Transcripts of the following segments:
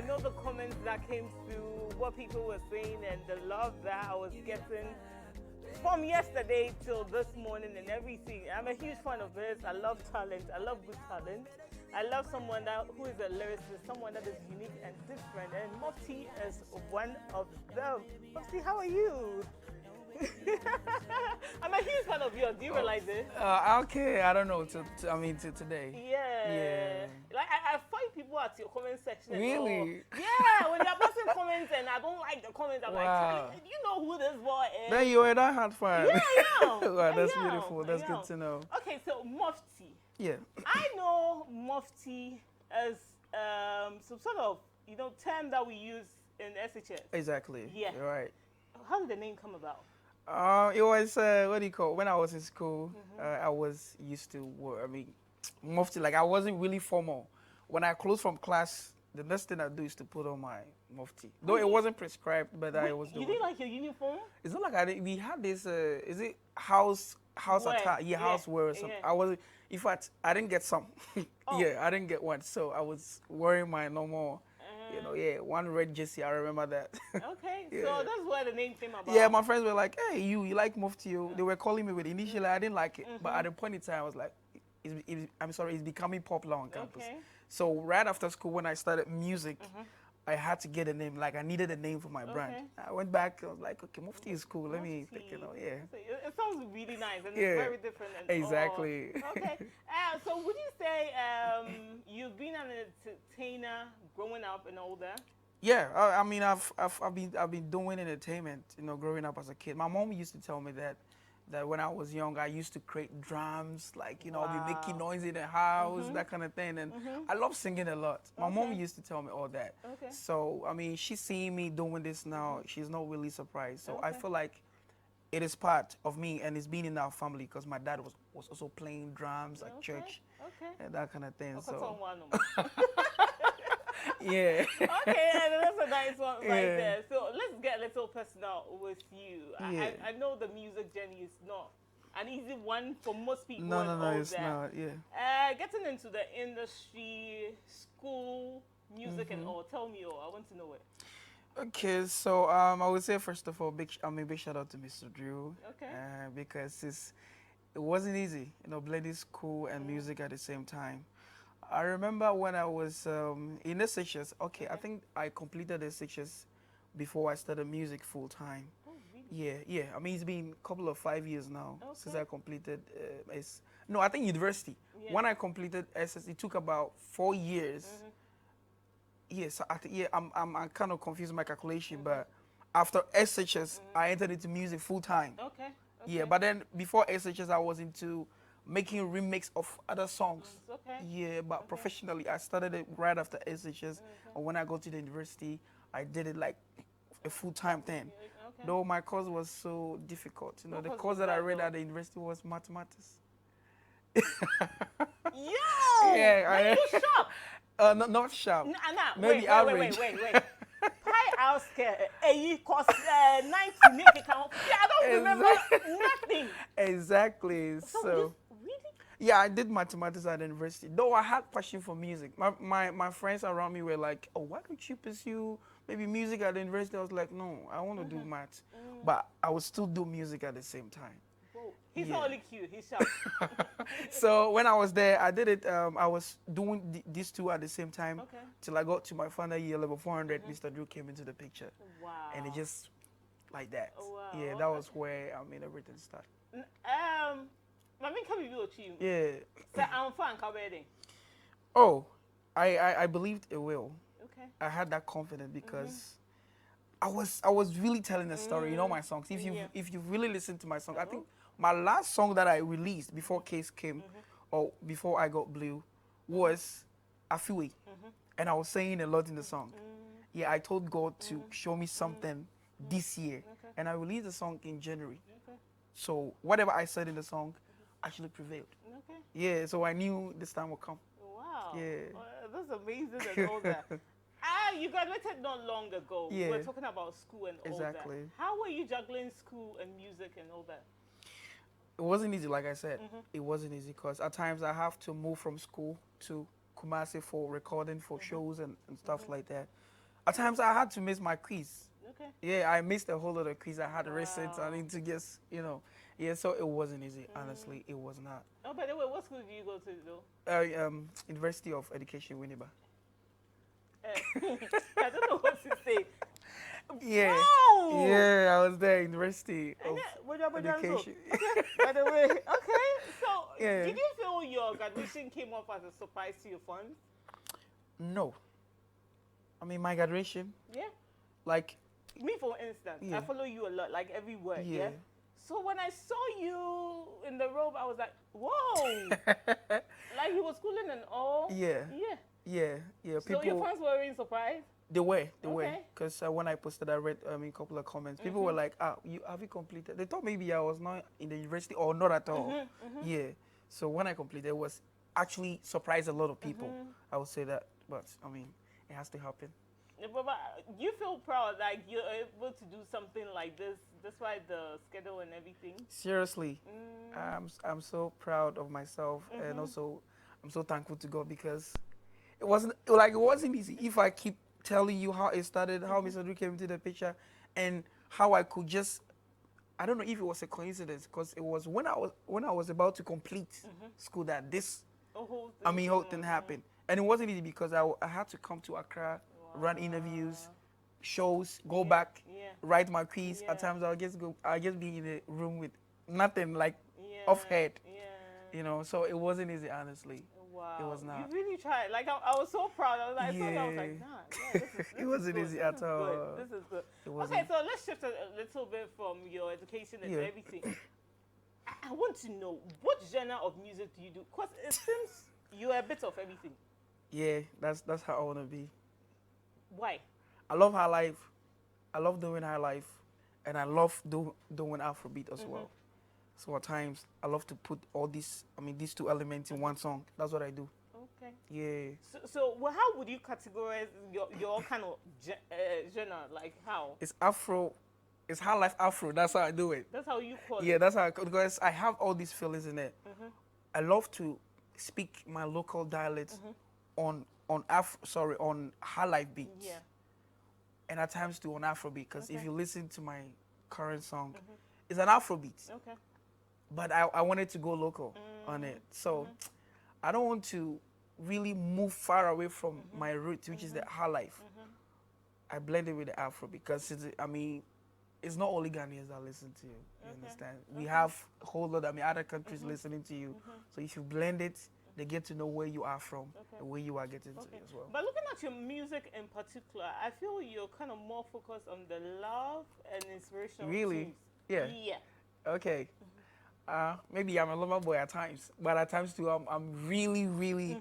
I know the comments that came through, what people were saying, and the love that I was getting from yesterday till this morning and everything. I'm a huge fan of his. I love talent. I love good talent. I love someone who is a lyricist, someone that is unique and different. And Mophty is one of them. Mophty, how are you? I'm a huge fan of yours. Do you realize this? Okay, I don't know. Till today. Yeah. Like I find people at your comment section. Really? Yeah. When they're posting comments and I don't like the comments, I'm Wow. like, you know who this boy is? Then you were that hard fan. Yeah, I know. Wow, that's I know. beautiful. That's good to know. Okay, so Mophty. Yeah. I know Mophty as some sort of term that we use in SHS. Exactly. Yeah. You're right. How did the name come about? It was what do you call? When I was in school, I was used to work. I mean, Mophty. Like I wasn't really formal. When I closed from class, the next thing I do is to put on my Mophty. Though it wasn't prescribed, but I was doing. You didn't like your uniform? It's not like I did. We had this. Is it house attire? Yeah, house wear or something. Yeah. I was. In fact, I didn't get some. Yeah, I didn't get one. So I was wearing my normal. One red jersey. I remember that. Okay, so that's where the name came about. Yeah, my friends were like, "Hey, you like Mophty?" They were calling me with it. Initially, I didn't like it, but at the point in time, I was like, it's becoming popular on campus. Okay. So right after school, when I started music, I had to get a name. Like I needed a name for my brand. I went back. I was like, okay, Mophty is cool. Let me pick it up. Yeah. It sounds really nice and it's very different. And exactly. Okay. So would you say you've been an entertainer growing up and all that? Yeah. I mean, I've been doing entertainment. Growing up as a kid. My mom used to tell me that when I was young, I used to create drums, like, I'll be making noise in the house, that kind of thing. And I love singing a lot. My mom used to tell me all that. Okay. So, I mean, she's seeing me doing this now. She's not really surprised. So I feel like it is part of me and it's been in our family because my dad was also playing drums at church and that kind of thing. So. Yeah. Okay, that's a nice one right there. So let's get a little personal with you. I know the music journey is not an easy one for most people. No, it's not. Yeah. Getting into the industry, school, music, and all. Tell me all. I want to know it. Okay, so I would say first of all, big shout out to Mr. Drew. Okay. Because it wasn't easy, blending school and music at the same time. I remember when I was in SHS. Okay, I think I completed SHS before I started music full time. Oh, really? Yeah. I mean, it's been a couple of 5 years now since I completed. I think university. Yeah. When I completed SS, it took about 4 years. Yes, I'm kind of confused with my calculation, but after SHS, I entered into music full time. Okay. Yeah, but then before SHS, I was into making remix of other songs. Yeah, but professionally, I started it right after SHS. And when I go to the university, I did it like a full-time thing. Though my course was so difficult. The course that I read at the university was mathematics. Yo! Yeah, you sharp? Not sharp. Maybe average. Wait. Pi out scare. It cost 90 account. Yeah, I don't remember nothing. Exactly. So really? Yeah, I did mathematics at the university. Though I had passion for music. My friends around me were like, "Oh, why don't you pursue maybe music at the university?" I was like, "No, I want to do maths." But I would still do music at the same time. Whoa. He's not only cute, he's sharp. So when I was there, I did it. I was doing these two at the same time till I got to my final year, level 400. Mr. Drew came into the picture. Wow. And it just like that. Wow. Yeah, that was where everything started. Yeah. So I'm fine, Kabedi. Oh, I believed it will. Okay. I had that confidence because I was really telling a story. My songs. If you really listen to my song, I think my last song that I released before Case came, or before I got Blue, was Afiwe, and I was saying a lot in the song. Yeah, I told God to show me something this year, and I released the song in January. So whatever I said in the song actually prevailed. Okay. Yeah, so I knew this time would come. Wow. Yeah. That's amazing and all that. You graduated not long ago. Yeah. We were talking about school and all that. Exactly. How were you juggling school and music and all that? It wasn't easy, like I said. It wasn't easy because at times I have to move from school to Kumasi for recording for shows and stuff like that. At times I had to miss my quiz. Okay. Yeah, I missed a whole lot of quiz. I had to reset. I Wow. need to guess, Yeah, so it wasn't easy. Honestly, it was not. Oh, by the way, what school do you go to though? University of Education, Winneba. I don't know what to say. Yeah. Wow. Yeah, I was there, University And of then, what you Education. Okay, by the way, okay. So, Yeah. did you feel your graduation came off as a surprise to your friends? No. I mean, my graduation, Yeah. like, Me, for instance, I Yeah. follow you a lot, like everywhere. Yeah. Yeah. So when I saw you in the robe, I was like, whoa. Like he was cooling and all. Yeah. Yeah. yeah. So your People, fans were in surprise? they were. Okay. Because when I posted, I read, a couple of comments. People were like, have you completed? They thought maybe I was not in the university or not at all. Yeah. So when I completed, it was actually surprised a lot of people. I would say that. But, I mean, it has to happen. Yeah, but you feel proud like you're able to do something like this despite the schedule and everything? Seriously, I'm so proud of myself, and also I'm so thankful to God because it wasn't easy. If I keep telling you how it started, how Mr. Drew came into the picture, and how I could just, I don't know if it was a coincidence because it was when I was about to complete school that this whole thing happened, and it wasn't easy because I had to come to Accra, run interviews, shows, go back, write my quiz. At times I'll just be in a room with nothing, like off head, So it wasn't easy, honestly. Wow. It was not. You really tried. Like I was so proud. I was like, I was like, nah, this is It wasn't good. easy This at is all. good. This is good. It wasn't. Okay, so let's shift a little bit from your education and everything. I want to know what genre of music do you do? Because it seems you're a bit of everything. Yeah, that's how I want to be. Why? I love high life. I love doing high life, and I love doing Afrobeat as well. So at times I love to put these two elements in one song. That's what I do. Okay. Yeah. So how would you categorize your kind of genre? Like how? It's Afro. It's high life Afro. That's how I do it. That's how you call it. Yeah, that's how because I have all these feelings in it. I love to speak my local dialects on high life beats. Yeah. And at times too on Afrobeat because if you listen to my current song, it's an Afrobeat. Okay. But I wanted to go local on it. So I don't want to really move far away from my roots, which is the high life. I blend it with the Afro because it's not only Ghanaians that listen to you. You understand? We have a whole lot other countries listening to you. So if you blend it, they get to know where you are from and where you are getting to as well. But looking at your music in particular, I feel you're kind of more focused on the love and inspirational Really? tunes. Yeah. Yeah. Okay. Maybe I'm a lover boy at times, but at times too, I'm really, really.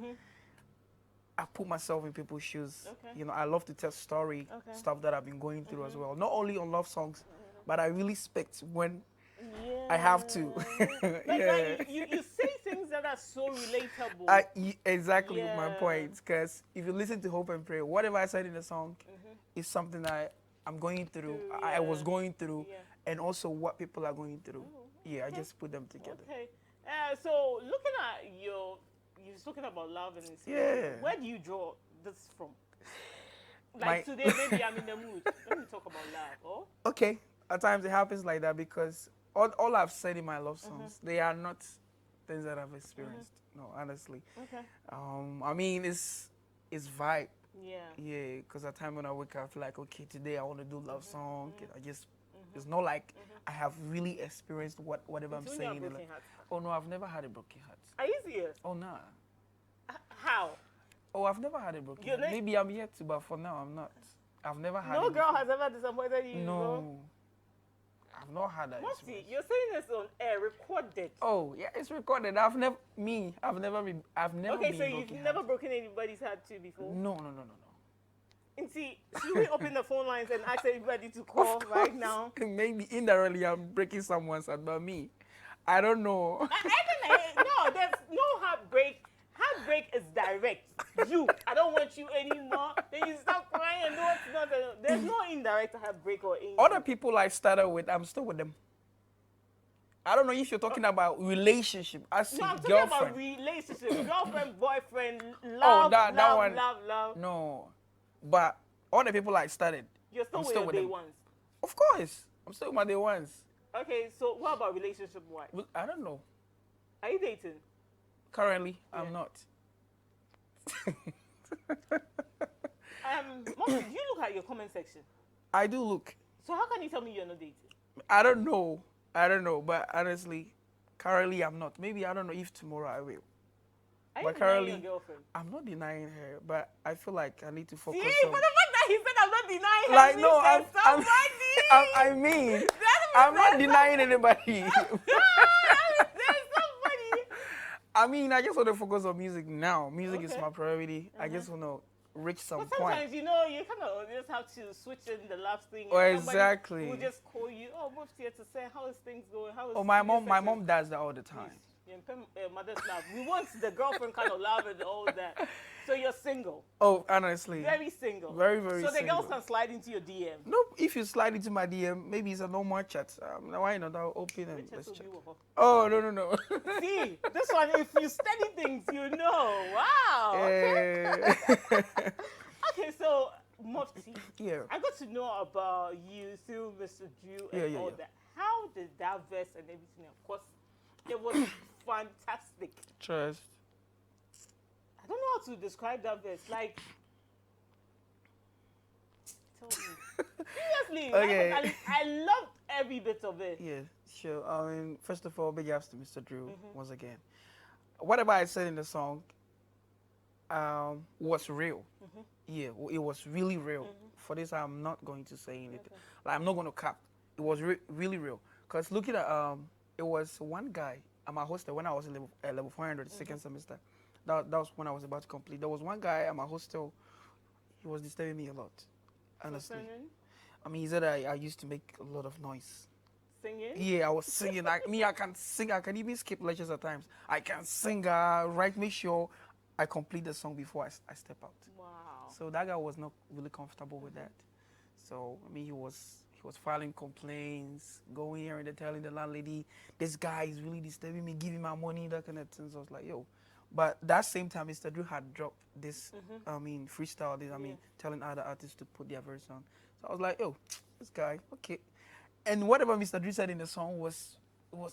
I put myself in people's shoes. Okay. I love to tell stuff that I've been going through as well. Not only on love songs, but I really expect when I have to. Like you say things that are so relatable. Exactly my point. Because if you listen to Hope and Pray, whatever I said in the song is something I'm going through, I was going through, and also what people are going through. Yeah, I just put them together. Okay. So looking at you're talking about love and inspiration. Where do you draw this from? Like today, maybe I'm in the mood. Let me talk about love. Oh. Okay. At times it happens like that because all I've said in my love songs, they are not things that I've experienced. No, honestly. Okay. It's vibe. Yeah. Yeah, because at time when I wake up, I feel like, okay, today I want to do love song. And I just, it's not like I have really experienced whatever I'm saying. Oh no, I've never had a broken heart. Are you serious? Oh nah. How? Oh, I've never had a broken heart. Maybe I'm yet to, but for now I'm not. I've never had. No girl has ever disappointed you. No. I've not had that. Mophty, you're saying this on air, recorded. Oh, yeah, it's recorded. I've never been. Okay, so you've never broken anybody's heart too before? No. And see, should we open the phone lines and ask everybody to call right now? Maybe indirectly I'm breaking someone's heart, but me, I don't know. No, there's no heartbreak. Heartbreak is direct. I don't want you anymore. Then you start crying and no, it's not. There's no indirect heartbreak or anything. Other people I started with, I'm still with them. I don't know if you're talking about relationship. I see No, I'm talking girlfriend. about relationship, girlfriend, boyfriend, Oh, love, that love, one. love, love. No, but all the people I started, You're still I'm with still your with day them. ones. Of course, I'm still with my day ones. Okay, so what about relationship-wise? Well, I don't know. Are you dating? Currently, Yeah. I'm not. Mophty, do you look at your comment section? I do look. So how can you tell me you're not dating? I don't know. I don't know. But honestly, currently I'm not. Maybe I don't know if tomorrow I will. Are you But denying currently, your girlfriend? I'm not denying her. But I feel like I need to focus See, on. for the fact that he said I'm not denying her, Like means no, there's I'm somebody. I mean, That I'm means not there's denying anybody. there's somebody. I mean, I just want to focus on music now. Music is Okay. my priority. I just want to reach some But point. sometimes, you know, you kind of just have to switch in the last thing. Oh, and somebody exactly. will just call you, oh, Mophty here to say, how is things going? How is Oh, my this and mom does that all the time. this? Mother's love. We want the girlfriend kind of love and all that. So you're single. Oh, honestly. Very single. Very, very So the single. girls can slide into your DM. Nope, if you slide into my DM, maybe it's a normal chat. Why not? I'll open and Which let's will chat. be with her. Oh, no. See, this one, if you study things, you know. Wow. Okay. Okay, so Mophty, Yeah. I got to know about you through Mr. Drew and Yeah. all that. How did that verse and everything? Of course, it was fantastic. Trust. I don't know how to describe that verse. Like, tell me. Seriously, Okay. I loved every bit of it. Yeah, sure. I mean, first of all, big ups to Mr. Drew once again. Whatever I said in the song was real. Yeah, it was really real. For this, I'm not going to say anything. Okay. Like, I'm not going to cap. It was really real. Because looking at, it was one guy at my hostel when I was in level 400, the second semester. That was when I was about to complete. There was one guy at my hostel. He was disturbing me a lot, honestly. Singing? I mean, he said I used to make a lot of noise. Singing? Yeah, I was singing. I can sing. I can even skip lectures at times. I can sing. Make sure I complete the song before I step out. Wow. So that guy was not really comfortable with that. So I mean, he was filing complaints, going here and there telling the landlady, this guy is really disturbing me, giving my money, that kind of thing. So I was like, yo. But that same time, Mr. Drew had dropped this, freestyle, telling other artists to put their verse on. So I was like, yo, this guy, okay. And whatever Mr. Drew said in the song was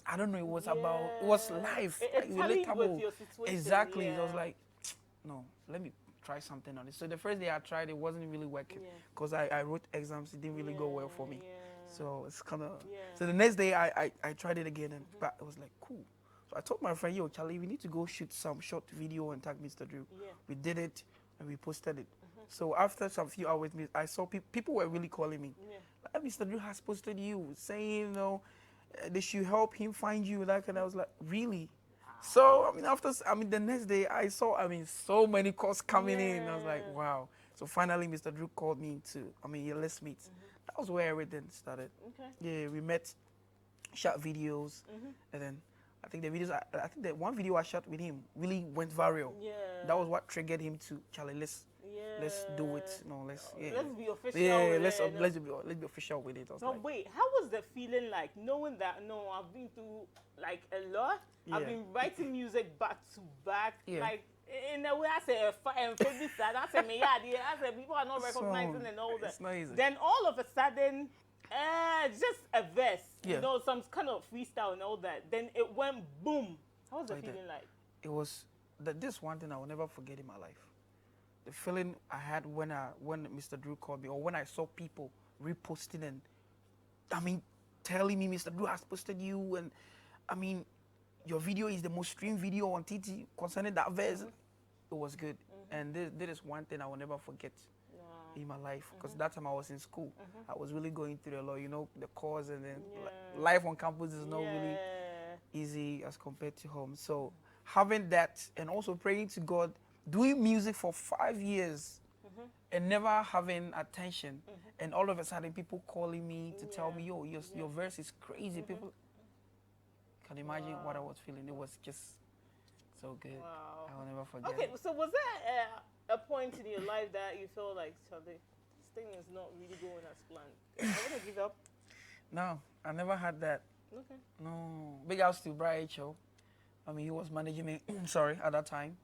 I don't know, it was about, it was life. It tallied with your situation. Exactly. Yeah. So I was like, no, let me try something on it. So the first day I tried, it wasn't really working because I wrote exams. It didn't really go well for me. Yeah. So it's kind of, Yeah. so the next day I tried it again and but it was like, cool. So I told my friend, yo, Charlie, we need to go shoot some short video and tag Mr. Drew. Yeah. We did it and we posted it. So after some few hours, I saw people were really calling me. Yeah. Like, Mr. Drew has posted you, saying, you know, they should help him find you. Like, and I was like, really? So, the next day I saw, so many calls coming in. I was like, wow. So finally, Mr. Drew called me let's meet. That was where everything started. Okay. Yeah, we met, shot videos, and then I think the one video I shot with him really went viral. Yeah. That was what triggered him to, Charlie, let's do it. No, Let's be official. Yeah, with let's it. be official with it. I was So like, wait, how was the feeling like knowing that I've been through like a lot? I've Yeah. been writing music back to back. Yeah. Like in a way I say I said me I said people are not recognizing and all that. It's not easy. Then all of a sudden just a verse, Yeah. some kind of freestyle and all that. Then it went boom. How was the Like that. feeling like? It was this one thing I will never forget in my life. The feeling I had when Mr. Drew called me, or when I saw people reposting and telling me Mr. Drew has posted you, and your video is the most streamed video on TT concerning that verse. It was good, and this is one thing I will never forget in my life, because that time I was in school. I was really going through a lot, the course, and then life on campus is not really easy as compared to home. So having that, and also praying to God, doing music for 5 years and never having attention, and all of a sudden people calling me to tell me, yo, your verse is crazy. People can imagine what I was feeling. It was just so good. Wow. I will never forget. Okay, it. so was there a point in your life that you felt like, Charlie, this thing is not really going as planned? I want to give up. No, I never had that. Okay. No, big ups to Brian Cho. I mean, he was managing me. Sorry, at that time.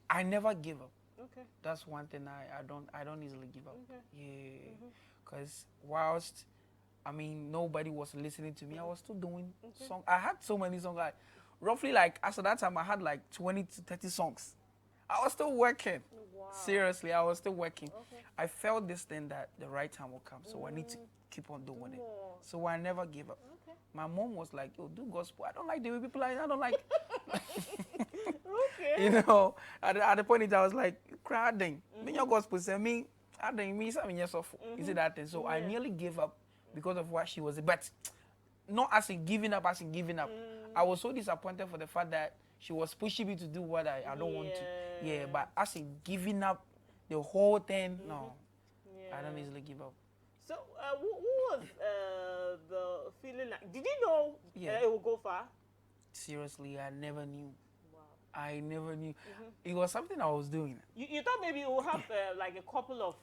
I never give up. Okay. That's one thing I don't easily give up. Okay. Yeah, because whilst I mean nobody was listening to me, I was still doing songs. I had so many songs. Like roughly like as of that time, I had like 20 to 30 songs. I was still working. Wow. Seriously, I was still working. Okay. I felt this thing that the right time will come, so I need to keep on doing it. So I never give up. Okay. My mom was like, "Yo, do gospel." I don't like the way people like. I don't like. Okay. You know, at the point I was like, "Crowding." Me your gospel say me. I think me something yes of. You see that thing? So I nearly gave up because of what she was. But not as in giving up, as in giving up. I was so disappointed for the fact that she was pushing me to do what I don't want to. Yeah, but as in giving up the whole thing, no. Yeah. I don't easily give up. So, who was the feeling like? Did you know it would go far? Seriously, I never knew. Wow. I never knew. It was something I was doing. You thought maybe it would have like a couple of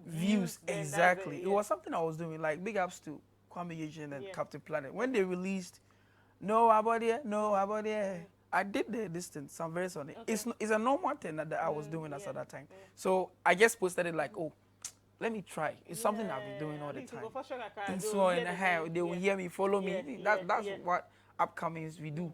Views, exactly. It, It was something I was doing. Like big ups to Kwame Eugene and Captain Planet. When they released No About It, No About It, I did the distance. I'm very sorry. Okay. It's a normal thing that I was doing as at that time. So I just posted it like, oh, let me try. It's something I've been doing all the time. And so they will hear me, follow me. That's what upcomings we do.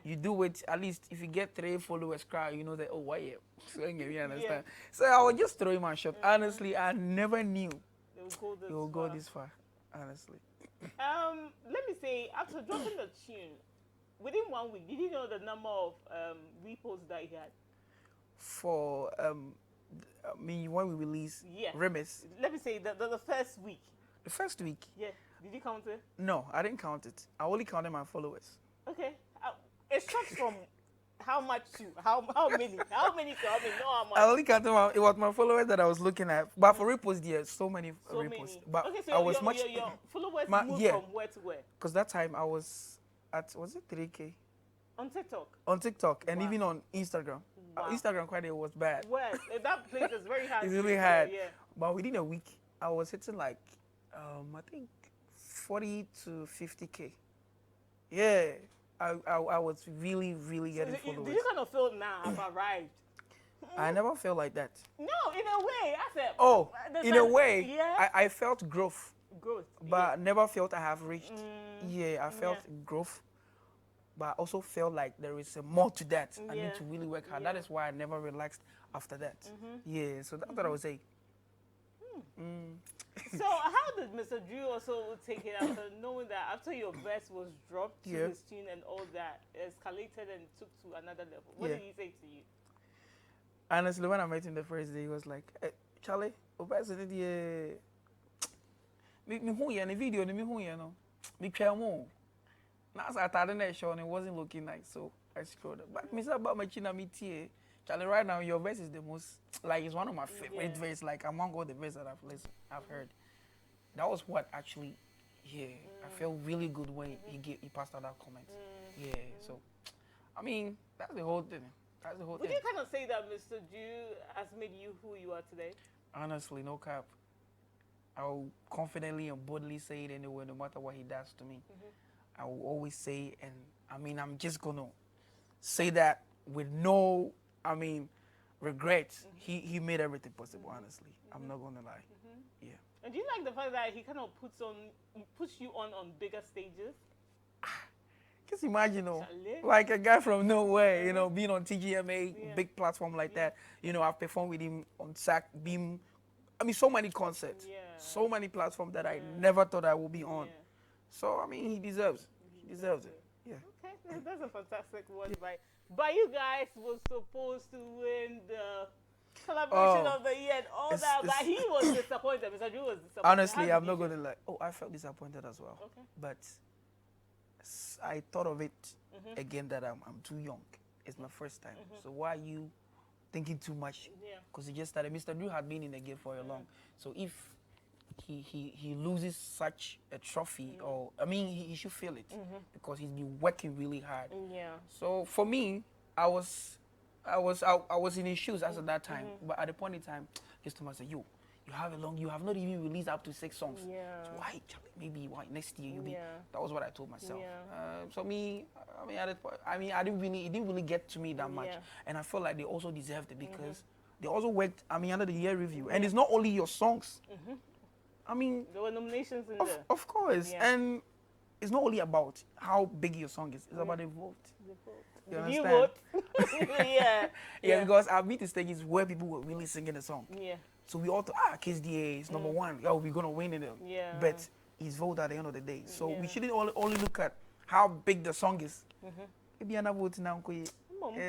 You do it, at least if you get 3 followers, you know that, oh, why? So you understand. So I was just throwing my shot. Honestly, I never knew it will go this far. Honestly. Let me say, after dropping the tune, within 1 week, did you know the number of reposts that he had? For I mean, when we release Remix. Let me say the first week. The first week? Yeah. Did you count it? No, I didn't count it. I only counted my followers. Okay. It starts from how much to how many? How many to how many? No, how much? I only counted it was my followers that I was looking at. But for reposts, there so many reposts. But okay, so I was your followers moved from where to where? Because that time I was at, was it 3K? On TikTok? On TikTok and even on Instagram. Wow. Instagram quite was bad. Well, that place is very hard. It's really hard. Yeah. But within a week, I was hitting like, I think 40 to 50K. Yeah. I was really, really getting followers. Did you kind of feel now I've arrived? I never felt like that. No, in a way. I said. Oh, in a way, I felt growth. Growth. But never felt I have reached. I felt growth. But I also felt like there is more to that. I need to really work hard. That is why I never relaxed after that. Yeah, so that's what I would say. So how did Mr. Drew also take it after knowing that after your verse was dropped to his tune and all that escalated and took to another level? What did he say to you? Honestly, when I met him the first day, he was like, hey, Charlie, me video, me now, I started that show and it wasn't looking nice, so I scrolled up. But Mr. About my chin, Charlie, right now your verse is the most, like, it's one of my favorite verses, like among all the verses that I've heard. That was what actually, I felt really good when he passed out that comment. Yeah, so, I mean, that's the whole thing. That's the whole thing. Would you kind of say that Mr. Drew has made you who you are today? Honestly, no cap. I will confidently and boldly say it anyway, no matter what he does to me. I will always say, and I mean, I'm just gonna say that with no, I mean, regrets. He made everything possible. Honestly, I'm not gonna lie. Yeah. And do you like the fact that he kind of puts you on bigger stages? Just imagine, like a guy from nowhere, being on TGMA, big platform like that. I've performed with him on SAC, Beam. I mean, so many concerts, so many platforms that I never thought I would be on. So, I mean, he deserves it. He deserves it. Yeah. Okay, that's a fantastic one. But you guys were supposed to win the collaboration of the year and all that. But he was disappointed. Mr. Drew was disappointed. Honestly, I'm not going to lie. Oh, I felt disappointed as well. Okay. But I thought of it again that I'm too young. It's my first time. So why are you thinking too much? Because he just started. Mr. Drew had been in the game for a long. So if he loses such a trophy, or I mean, he should feel it because he's been working really hard. Yeah. So for me, I was in his shoes as at that time, but at the point in time, just told myself, yo, you have not even released up to 6 songs. Yeah. So why, Charlie, maybe why next year you'll be. Yeah. That was what I told myself. Yeah. So me, it didn't really get to me that much, Yeah. and I felt like they also deserved it because they also worked. Under the year review, and it's not only your songs. I mean, there were nominations in there. Of course, and it's not only about how big your song is; it's about the vote. You Did you vote? Yeah, because our meeting stage is where people were really singing the song. Yeah. So we all thought, KSDA is number one. Oh, we're gonna win it. Yeah. But it's vote at the end of the day. So we shouldn't only look at how big the song is. Maybe another vote now.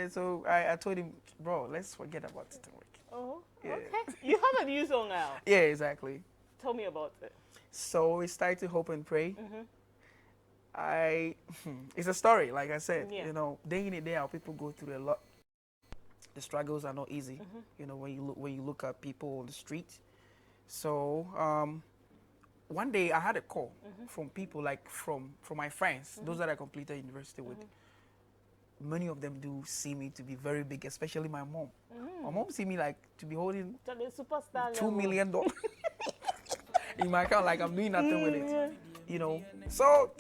So I told him, bro, let's forget about it. Oh, okay. You have a new song out. Yeah, exactly. Tell me about it. So we started Hope and Pray. It's a story, like I said. Yeah. You know, day in and day out, people go through a lot. The struggles are not easy. You know, when you look at people on the street. So one day I had a call from people, like from my friends, those that I completed university with. Many of them do see me to be very big, especially my mom. My mom see me like to be holding $2 million in my account, like I'm doing nothing with it. You know, so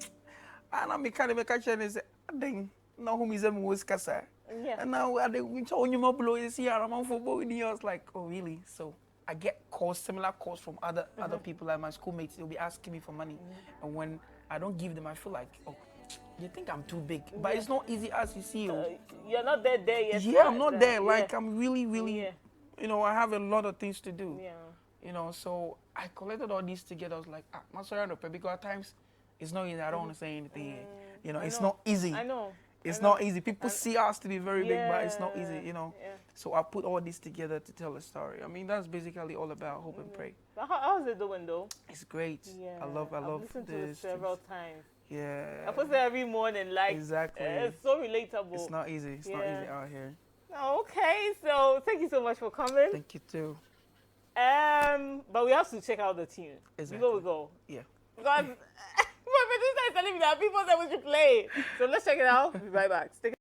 and I'm kind of catch and say, "Dang, no whom is a kasa." And now I think we you blow this year. I'm on football in years. Like, oh really? So I get calls, similar calls from other people, like my schoolmates. They'll be asking me for money, and when I don't give them, I feel like, oh, you think I'm too big, but it's not easy as you see. You're not there yet. Yeah, I'm not there. Like I'm really, you know, I have a lot of things to do. Yeah. You know, so I collected all these together. I was like, I'm sorry, because at times it's not easy. I don't want to say anything. You know, it's not easy. I know. It's not easy. People see us to be very big, but it's not easy, you know. So I put all this together to tell a story. I mean, that's basically all about Hope and Pray. But how's it doing, though? It's great. Yeah. I love I've listened to it several times. Yeah. I post it every morning, like, exactly. It's so relatable. It's not easy. It's not easy out here. Okay, so thank you so much for coming. Thank you too. But we have to check out the tune before we go. Yeah. Because my producer is telling me that people say we should play. So let's check it out. We'll be right back. Stick